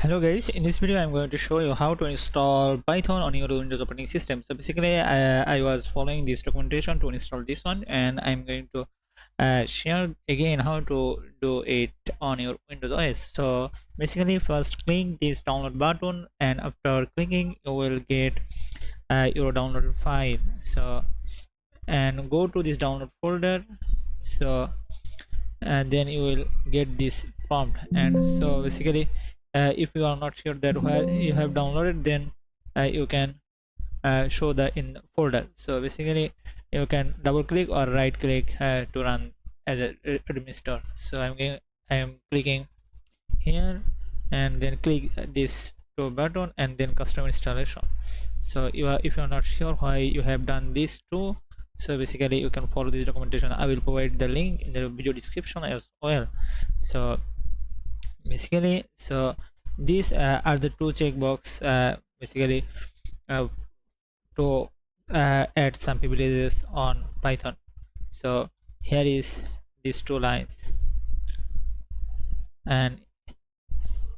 Hello guys, in this video I'm going to show you how to install Python on your Windows operating system. So basically I was following this documentation to install this one, and I'm going to share again how to do it on your Windows OS. So basically first click this download button, and after clicking you will get your downloaded file. So and go to this download folder. So and then you will get this prompt. And so basically if you are not sure that where you have downloaded, then you can show the in folder. So basically you can double click or right click to run as a administrator. So I am clicking here, and then click this to button and then custom installation. So if you are not sure why you have done this too, so basically you can follow this documentation. I will provide the link in the video description as well. So basically, so these are the two checkbox basically uh, to add some privileges on Python. So here is these two lines, and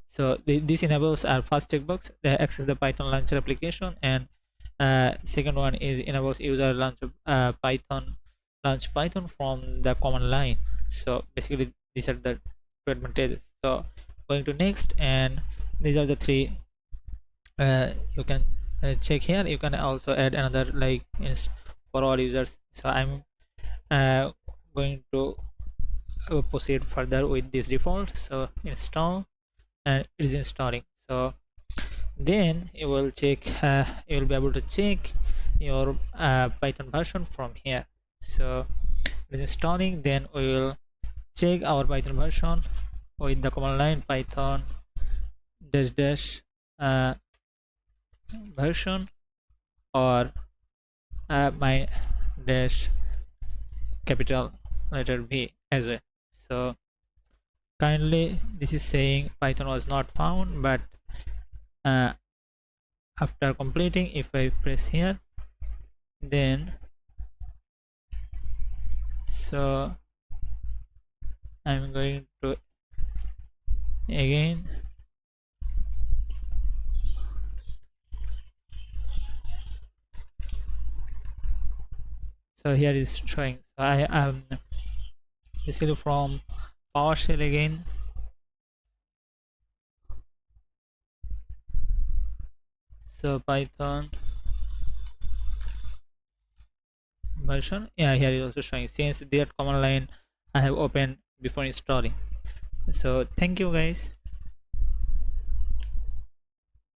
so this enables our first checkbox, access the Python launcher application, and second one is enables user launch Python from the command line. So basically these are the two advantages. So going to next, and these are the three you can check here. You can also add another like for all users. So I'm going to proceed further with this default. So install, and it is installing. So then you will check you will be able to check your Python version from here. So it is installing. Then we will check our Python version with the command line python dash dash version, or my dash capital letter V as well. So currently this is saying Python was not found, but uh, after completing, if I press here, then so I'm going to again so here is showing. So I am basically from PowerShell again. So Python version, yeah, here is also showing, since that command line I have opened before installing. So thank you guys.